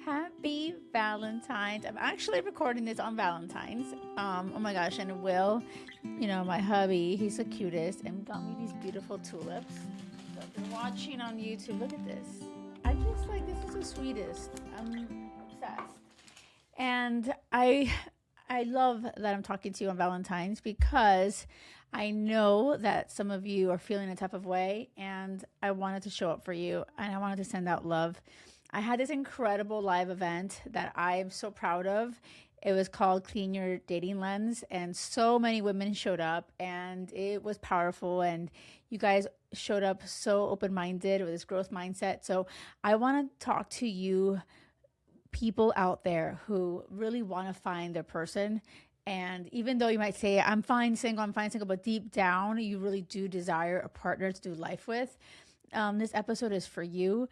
Happy Valentine's. I'm actually recording this on Valentine's. Oh my gosh, and Will, my hubby, he's the cutest and got me these beautiful tulips. So if you're watching on YouTube, look at this. I just like this is the sweetest. I'm obsessed. And I love that I'm talking to you on Valentine's because I know that some of you are feeling a type of way and I wanted to show up for you and I wanted to send out love. I had this incredible live event that I'm so proud of. It was called Clean Your Dating Lens, and so many women showed up, and it was powerful. And you guys showed up so open minded with this growth mindset. So, I want to talk to you people out there who really want to find their person. And even though you might say, I'm fine single, but deep down, you really do desire a partner to do life with. This episode is for you.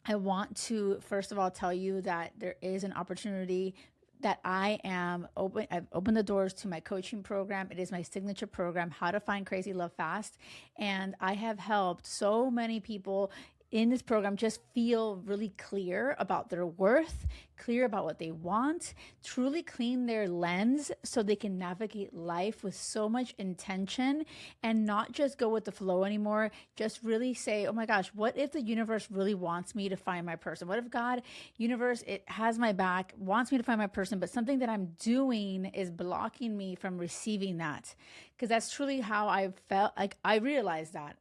I want to, first of all, tell you that there is an opportunity that I am open. I've opened the doors to my coaching program. It is my signature program, How to Find Crazy Love Fast. And I have helped so many people in this program just feel really clear about their worth, clear about what they want, truly clean their lens so they can navigate life with so much intention and not just go with the flow anymore. Just really say, oh my gosh, what if the universe really wants me to find my person? What if God, universe, it has my back, wants me to find my person, but something that I'm doing is blocking me from receiving that? Because that's truly how I felt. Like I realized that,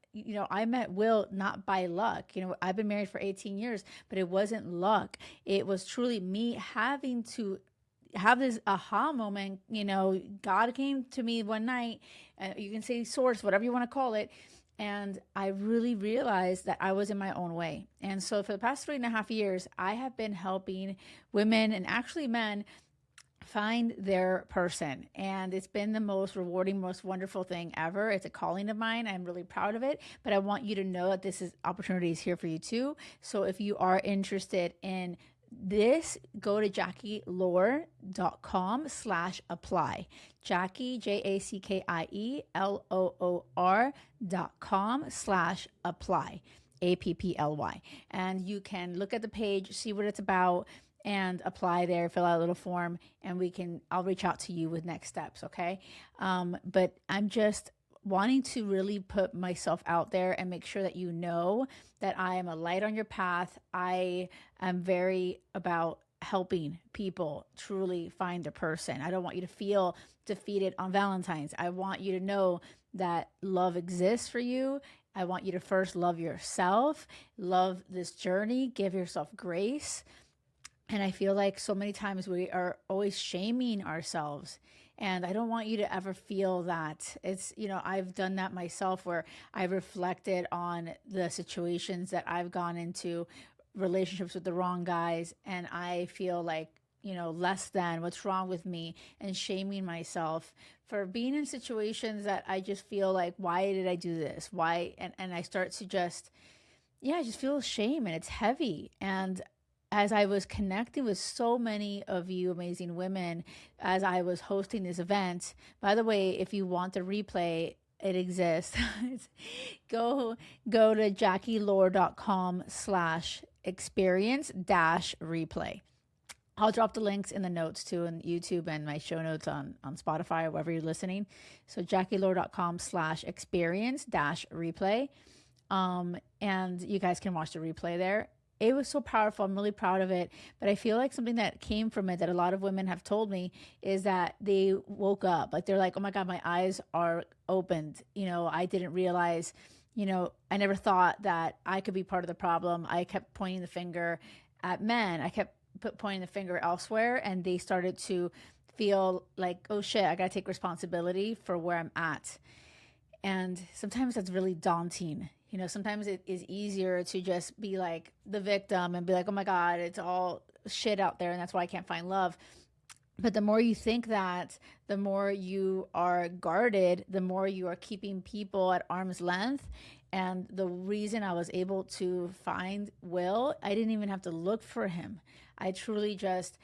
I met Will not by luck. I've been married for 18 years, but it wasn't luck. It was truly me having to have this aha moment. God came to me one night, you can say source, whatever you want to call it. And I really realized that I was in my own way. And so for the past 3.5 years, I have been helping women and actually men find their person. And it's been the most rewarding, most wonderful thing ever. It's a calling of mine. I'm really proud of it. But I want you to know that this is opportunities here for you too. So if you are interested in this, go to JkL&x.com/apply. Jackie, JkL&x.com/apply. APPLY. And you can look at the page, see what it's about, and apply there, fill out a little form, and I'll reach out to you with next steps. Okay. But I'm just wanting to really put myself out there and make sure that you know that I am a light on your path. I am very about helping people truly find their person. I don't want you to feel defeated on Valentine's. I want you to know that love exists for you. I want you to first love yourself, love this journey, give yourself grace. And I feel like so many times we are always shaming ourselves. And I don't want you to ever feel that. I've done that myself where I've reflected on the situations that I've gone into, relationships with the wrong guys, and I feel like, less than, what's wrong with me, and shaming myself for being in situations that I just feel like, why did I do this? Why? And I start to I just feel shame, and it's heavy. And as I was connecting with so many of you amazing women as I was hosting this event, by the way, if you want the replay, it exists. go to JkL&x.com/experience-replay. I'll drop the links in the notes too, on YouTube and my show notes on Spotify or wherever you're listening. So JkL&x.com/experience-replay. And you guys can watch the replay there. It was so powerful. I'm really proud of it. But I feel like something that came from it that a lot of women have told me is that they woke up. Like they're like, oh my God, my eyes are opened. I didn't realize, I never thought that I could be part of the problem. I kept pointing the finger at men. I kept pointing the finger elsewhere, and they started to feel like, oh shit, I got to take responsibility for where I'm at. And sometimes that's really daunting. Sometimes it is easier to just be like the victim and be like, oh my God, it's all shit out there and that's why I can't find love. But the more you think that, the more you are guarded, the more you are keeping people at arm's length. And the reason I was able to find Will, I didn't even have to look for him. I truly just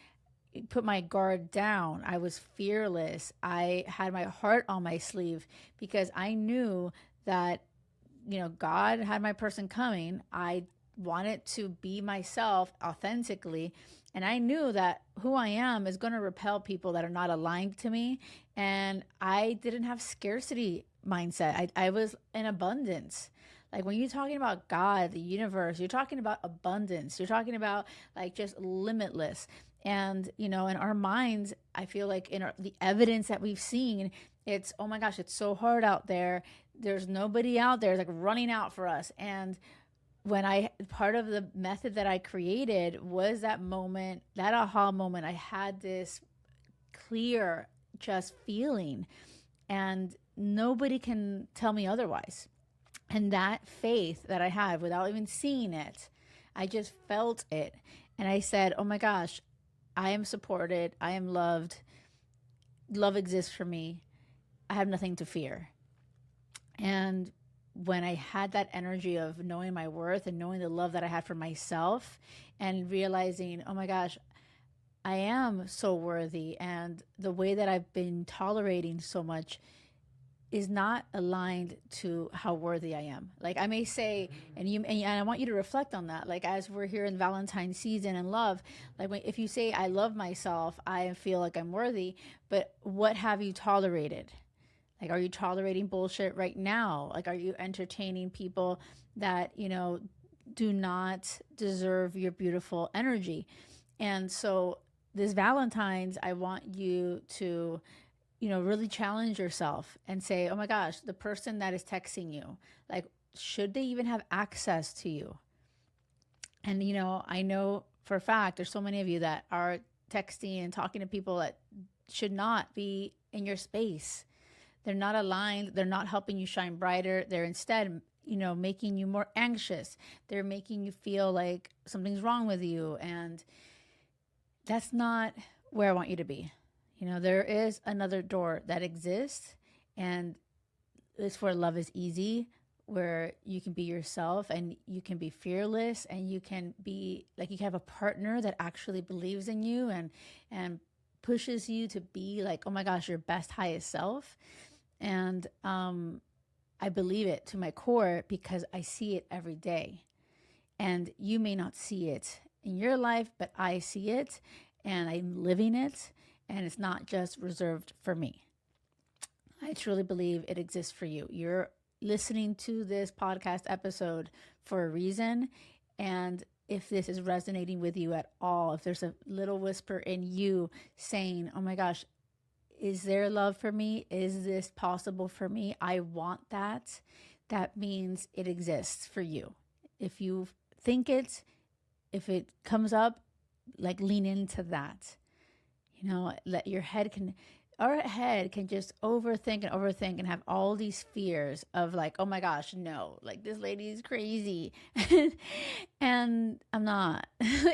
put my guard down. I was fearless. I had my heart on my sleeve because I knew that God had my person coming. I wanted to be myself authentically. And I knew that who I am is going to repel people that are not aligned to me. And I didn't have scarcity mindset. I was in abundance. Like when you're talking about God, the universe, you're talking about abundance. You're talking about like just limitless. And, you know, in our minds, I feel like the evidence that we've seen, it's, oh my gosh, it's so hard out there. There's nobody out there. It's like running out for us. And part of the method that I created was that moment, that aha moment. I had this clear just feeling, and nobody can tell me otherwise. And that faith that I have without even seeing it, I just felt it. And I said, oh my gosh, I am supported. I am loved. Love exists for me. I have nothing to fear. And when I had that energy of knowing my worth and knowing the love that I had for myself and realizing, oh my gosh, I am so worthy, and the way that I've been tolerating so much is not aligned to how worthy I am. Like I may say, and I want you to reflect on that. Like as we're here in Valentine season and love, like if you say, I love myself, I feel like I'm worthy, but what have you tolerated? Like, are you tolerating bullshit right now? Like, are you entertaining people that, you know, do not deserve your beautiful energy? And so this Valentine's, I want you to, you know, really challenge yourself and say, oh my gosh, the person that is texting you, like, should they even have access to you? And, you know, I know for a fact there's so many of you that are texting and talking to people that should not be in your space. They're not aligned. They're not helping you shine brighter. They're instead, you know, making you more anxious. They're making you feel like something's wrong with you. And that's not where I want you to be. You know, there is another door that exists, and it's where love is easy, where you can be yourself and you can be fearless, and you can be like, you can have a partner that actually believes in you and pushes you to be like, oh my gosh, your best, highest self. And I believe it to my core because I see it every day. And you may not see it in your life, but I see it and I'm living it. And it's not just reserved for me. I truly believe it exists for you. You're listening to this podcast episode for a reason. And if this is resonating with you at all, if there's a little whisper in you saying, oh my gosh, is there love for me? Is this possible for me? I want that. That means it exists for you. If you think it, if it comes up, like lean into that. You know, our head can just overthink and have all these fears of like, oh my gosh, no, like this lady is crazy. And I'm not.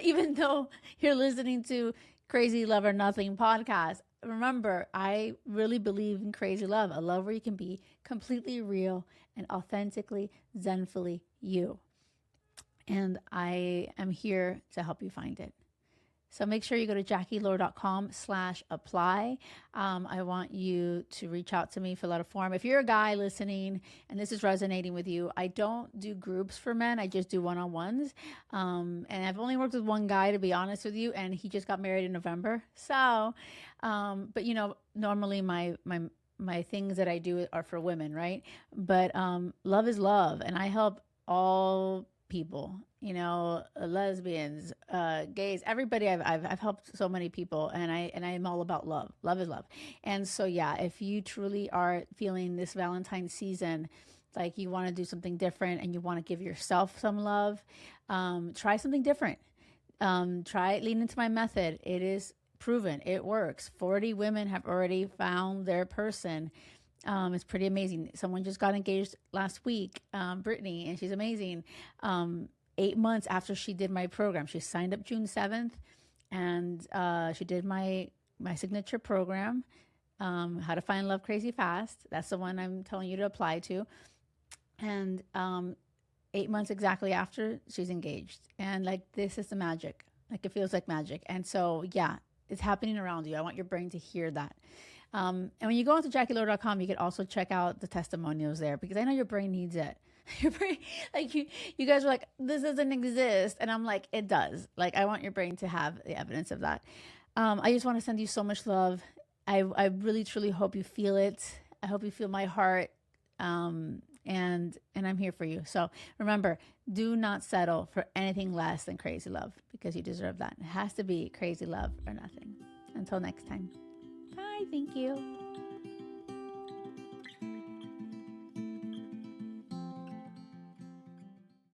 Even though you're listening to Crazy Love or Nothing podcast, remember, I really believe in crazy love, a love where you can be completely real and authentically, zenfully you. And I am here to help you find it. So make sure you go to JkL&x.com/apply. I want you to reach out to me, fill out a form. If you're a guy listening and this is resonating with you, I don't do groups for men. I just do one-on-ones. And I've only worked with one guy, to be honest with you, and he just got married in November. So, but you know, normally my things that I do are for women, right? But love is love, and I help all people, you know, lesbians, gays, everybody. I've helped so many people, and I'm all about love. Love is love. And so, yeah, if you truly are feeling this Valentine season, like you want to do something different and you want to give yourself some love, try something different. Lean into my method. It is proven. It works. 40 women have already found their person. It's pretty amazing. Someone just got engaged last week, Brittany, and she's amazing. 8 months after she did my program, she signed up June 7th, and she did my signature program, How to Find Love Crazy Fast. That's the one I'm telling you to apply to. And 8 months exactly after, she's engaged. And like, this is the magic. Like, it feels like magic. And so, yeah, it's happening around you. I want your brain to hear that. And when you go onto JkL&x.com, you can also check out the testimonials there, because I know your brain needs it. Your brain, like you guys are like, this doesn't exist, and I'm like, it does. Like, I want your brain to have the evidence of that. I just want to send you so much love. I really truly hope you feel it. I hope you feel my heart. And I'm here for you. So remember, do not settle for anything less than crazy love, because you deserve that. It has to be crazy love or nothing. Until next time. Bye. Thank you.